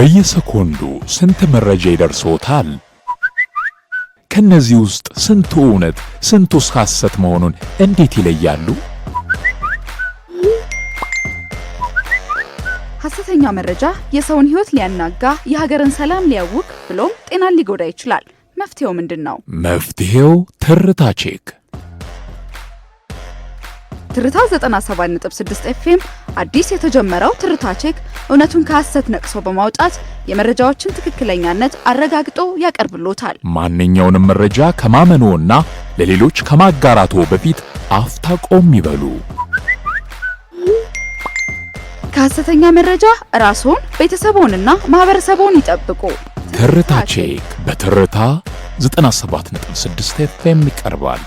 በየሰኮንዱ ስንት መረጃ ይደርሶታል? ከነዚህ ውስጥ ስንቱ እውነት ስንቱስ ሐሰት መሆኑን እንዴት ይለያሉ? ሐሰተኛ መረጃ የሰውን ሕይወት ሊያናጋ፣ የሀገርን ሰላም ሊያውክ ብሎም ጤናን ሊጎዳ ይችላል። መፍትሄው ምንድነው? መፍትሄው ትርታ ቼክ። ትርታ 97.6 ኤፍኤም አዲስ የተጀመረው ትርታ ቼክ እውነቱን ከሐሰት ነቅሶ በማውጣት የመረጃዎችን ትክክለኛነት አረጋግጦ ያቀርብሎታል። ማንኛውንም መረጃ ከማመንዎና ለሌሎች ከማጋራቶ በፊት አፍታ ቆም ይበሉ። ከሐሰተኛ መረጃ ራስዎን፣ ቤተሰቦንና ማህበረሰቦን ይጠብቁ። ትርታ ቼክ በትርታ 97.6 ኤፍኤም ይቀርባል።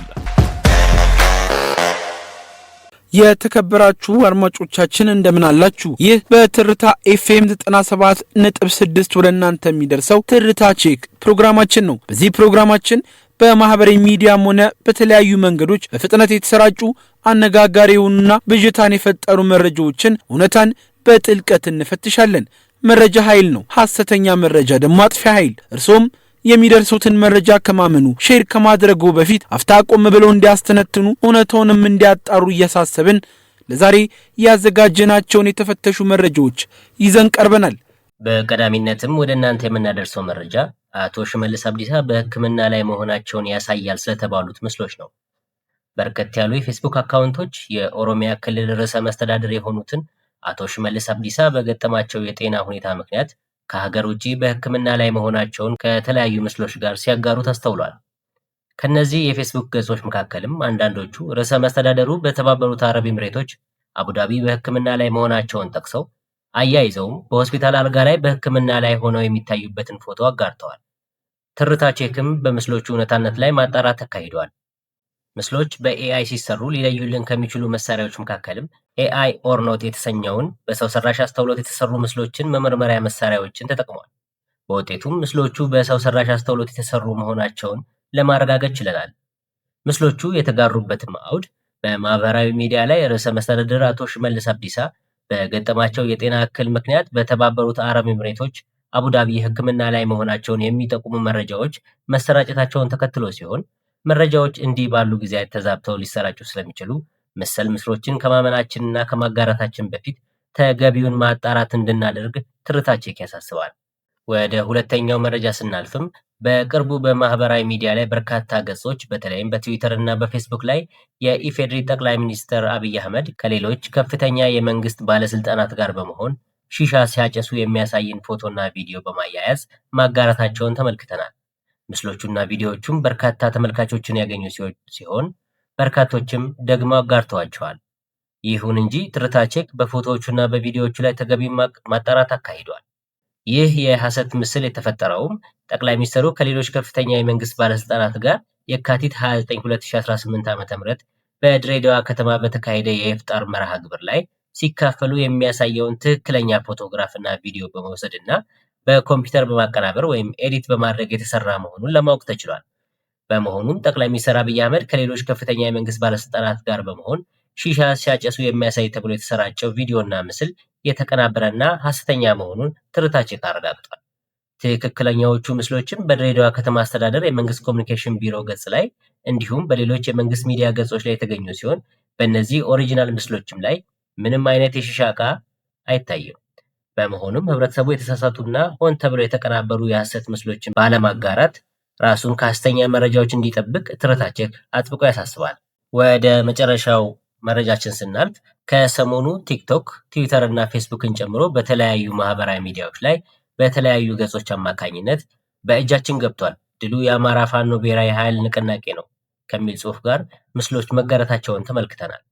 የተከበራችሁ አድማጮቻችን እንደምን አላችሁ? ይህ በትርታ ኤፍኤም 97.6 ወደ እናንተ የሚደርሰው ትርታ ቼክ ፕሮግራማችን ነው። በዚህ ፕሮግራማችን በማህበራዊ ሚዲያም ሆነ በተለያዩ መንገዶች በፍጥነት የተሰራጩ አነጋጋሪ የሆኑና ብዥታን የፈጠሩ መረጃዎችን እውነታን በጥልቀት እንፈትሻለን። መረጃ ኃይል ነው፣ ሐሰተኛ መረጃ ደግሞ አጥፊያ ኃይል። እርሶም የሚደርሱትን መረጃ ከማመኑ ሼር ከማድረጉ በፊት አፍታ ቆም ብለው እንዲያስተነትኑ እውነታውንም እንዲያጣሩ እያሳሰብን ለዛሬ ያዘጋጀናቸውን የተፈተሹ መረጃዎች ይዘን ቀርበናል። በቀዳሚነትም ወደ እናንተ የምናደርሰው መረጃ አቶ ሽመልስ አብዲሳ በሕክምና ላይ መሆናቸውን ያሳያል ስለተባሉት ምስሎች ነው። በርከት ያሉ የፌስቡክ አካውንቶች የኦሮሚያ ክልል ርዕሰ መስተዳድር የሆኑትን አቶ ሽመልስ አብዲሳ በገጠማቸው የጤና ሁኔታ ምክንያት ከሀገር ውጪ በሕክምና ላይ መሆናቸውን ከተለያዩ ምስሎች ጋር ሲያጋሩ ተስተውሏል። ከነዚህ የፌስቡክ ገጾች መካከልም አንዳንዶቹ ርዕሰ መስተዳደሩ በተባበሩት አረብ ኤምሬቶች አቡዳቢ በሕክምና ላይ መሆናቸውን ጠቅሰው አያይዘውም በሆስፒታል አልጋ ላይ በሕክምና ላይ ሆነው የሚታዩበትን ፎቶ አጋርተዋል። ትርታ ቼክም በምስሎቹ እውነታነት ላይ ማጣራት ተካሂዷል። ምስሎች በኤአይ ሲሰሩ ሊለዩልን ከሚችሉ መሳሪያዎች መካከልም ኤአይ ኦር ኖት የተሰኘውን በሰው ሰራሽ አስተውሎት የተሰሩ ምስሎችን መመርመሪያ መሳሪያዎችን ተጠቅሟል። በውጤቱም ምስሎቹ በሰው ሰራሽ አስተውሎት የተሰሩ መሆናቸውን ለማረጋገጥ ችለናል። ምስሎቹ የተጋሩበትም አውድ በማህበራዊ ሚዲያ ላይ ርዕሰ መስተዳድር አቶ ሽመልስ አብዲሳ በገጠማቸው የጤና እክል ምክንያት በተባበሩት አረብ ኤምሬቶች አቡዳቢ ሕክምና ላይ መሆናቸውን የሚጠቁሙ መረጃዎች መሰራጨታቸውን ተከትሎ ሲሆን መረጃዎች እንዲህ ባሉ ጊዜያት ተዛብተው ሊሰራጩ ስለሚችሉ መሰል ምስሎችን ከማመናችንና ከማጋራታችን በፊት ተገቢውን ማጣራት እንድናደርግ ትርታ ቼክ ያሳስባል። ወደ ሁለተኛው መረጃ ስናልፍም በቅርቡ በማህበራዊ ሚዲያ ላይ በርካታ ገጾች በተለይም በትዊተር እና በፌስቡክ ላይ የኢፌዴሪ ጠቅላይ ሚኒስትር አብይ አህመድ ከሌሎች ከፍተኛ የመንግስት ባለስልጣናት ጋር በመሆን ሺሻ ሲያጨሱ የሚያሳይን ፎቶና ቪዲዮ በማያያዝ ማጋራታቸውን ተመልክተናል። ምስሎቹና ቪዲዮዎቹም በርካታ ተመልካቾችን ያገኙ ሲሆን በርካቶችም ደግሞ አጋርተዋቸዋል። ይሁን እንጂ ትርታ ቼክ በፎቶዎቹና በቪዲዮዎቹ ላይ ተገቢ ማጣራት አካሂዷል። ይህ የሐሰት ምስል የተፈጠረውም ጠቅላይ ሚኒስትሩ ከሌሎች ከፍተኛ የመንግስት ባለስልጣናት ጋር የካቲት 29 2018 ዓ.ም በድሬዳዋ ከተማ በተካሄደ የኢፍጣር መርሃ ግብር ላይ ሲካፈሉ የሚያሳየውን ትክክለኛ ፎቶግራፍና ቪዲዮ በመውሰድና በኮምፒውተር በማቀናበር ወይም ኤዲት በማድረግ የተሰራ መሆኑን ለማወቅ ተችሏል። በመሆኑም ጠቅላይ ሚኒስትር አብይ አህመድ ከሌሎች ከፍተኛ የመንግስት ባለስልጣናት ጋር በመሆን ሺሻ ሲያጨሱ የሚያሳይ ተብሎ የተሰራጨው ቪዲዮና ምስል የተቀናበረና ሐሰተኛ መሆኑን ትርታ ቼክ አረጋግጧል። ትክክለኛዎቹ ምስሎችም በድሬዳዋ ከተማ አስተዳደር የመንግስት ኮሚኒኬሽን ቢሮ ገጽ ላይ እንዲሁም በሌሎች የመንግስት ሚዲያ ገጾች ላይ የተገኙ ሲሆን በእነዚህ ኦሪጂናል ምስሎችም ላይ ምንም አይነት የሺሻ ዕቃ አይታይም። በመሆኑም ህብረተሰቡ የተሳሳቱና ሆን ተብለው የተቀናበሩ የሐሰት ምስሎችን ባለማጋራት ራሱን ከሐሰተኛ መረጃዎች እንዲጠብቅ ትርታ ቼክ አጥብቆ ያሳስባል። ወደ መጨረሻው መረጃችን ስናልፍ ከሰሞኑ ቲክቶክ፣ ትዊተር እና ፌስቡክን ጨምሮ በተለያዩ ማህበራዊ ሚዲያዎች ላይ በተለያዩ ገጾች አማካኝነት በእጃችን ገብቷል፣ ድሉ የአማራ ፋኖ ብሔራዊ ኃይል ንቅናቄ ነው ከሚል ጽሑፍ ጋር ምስሎች መጋረታቸውን ተመልክተናል።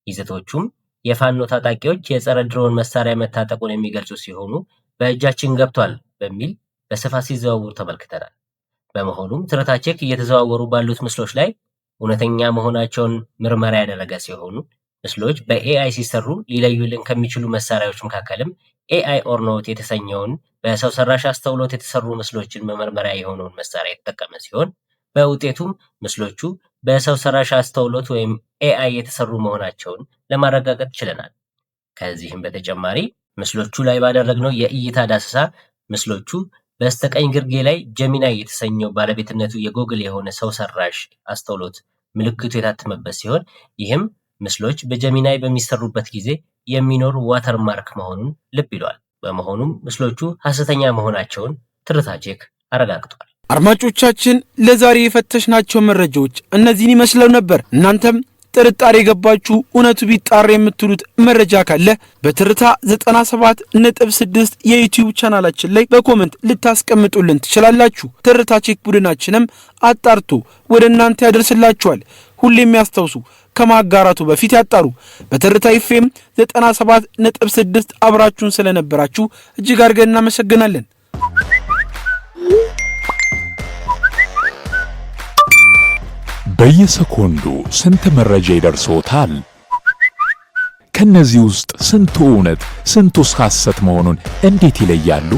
ይዘቶቹም የፋኖ ታጣቂዎች የጸረ ድሮን መሳሪያ መታጠቁን የሚገልጹ ሲሆኑ በእጃችን ገብቷል በሚል በስፋት ሲዘዋወሩ ተመልክተናል። በመሆኑም ትርታ ቼክ እየተዘዋወሩ ባሉት ምስሎች ላይ እውነተኛ መሆናቸውን ምርመራ ያደረገ ሲሆኑ ምስሎች በኤአይ ሲሰሩ ሊለዩልን ከሚችሉ መሳሪያዎች መካከልም ኤአይ ኦር ኖት የተሰኘውን በሰው ሰራሽ አስተውሎት የተሰሩ ምስሎችን መመርመሪያ የሆነውን መሳሪያ የተጠቀመ ሲሆን በውጤቱም ምስሎቹ በሰው ሰራሽ አስተውሎት ወይም ኤአይ የተሰሩ መሆናቸውን ለማረጋገጥ ችለናል። ከዚህም በተጨማሪ ምስሎቹ ላይ ባደረግነው የእይታ ዳሰሳ ምስሎቹ በስተቀኝ ግርጌ ላይ ጀሚናይ የተሰኘው ባለቤትነቱ የጎግል የሆነ ሰው ሰራሽ አስተውሎት ምልክቱ የታተመበት ሲሆን ይህም ምስሎች በጀሚናይ በሚሰሩበት ጊዜ የሚኖር ዋተርማርክ መሆኑን ልብ ይሏል። በመሆኑም ምስሎቹ ሐሰተኛ መሆናቸውን ትርታ ቼክ አረጋግጧል። አድማጮቻችን ለዛሬ የፈተሽናቸው መረጃዎች እነዚህን ይመስለው ነበር። እናንተም ጥርጣሬ የገባችሁ እውነቱ ቢጣራ የምትሉት መረጃ ካለ በትርታ 97.6 የዩቲዩብ ቻናላችን ላይ በኮሜንት ልታስቀምጡልን ትችላላችሁ። ትርታ ቼክ ቡድናችንም አጣርቶ ወደ እናንተ ያደርስላችኋል። ሁሌም ያስታውሱ፣ ከማጋራቱ በፊት ያጣሩ። በትርታ ኤፍኤም 97.6 አብራችሁን ስለነበራችሁ እጅግ አድርገን እናመሰግናለን። በየሰኮንዱ ስንት መረጃ ይደርሶታል? ከነዚህ ውስጥ ስንቱ እውነት ስንቱስ ሐሰት መሆኑን እንዴት ይለያሉ?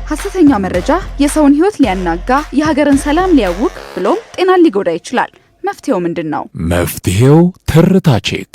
ሐሰተኛ መረጃ የሰውን ሕይወት ሊያናጋ፣ የሀገርን ሰላም ሊያውክ ብሎም ጤናን ሊጎዳ ይችላል። መፍትሄው ምንድነው? መፍትሄው ትርታ ቼክ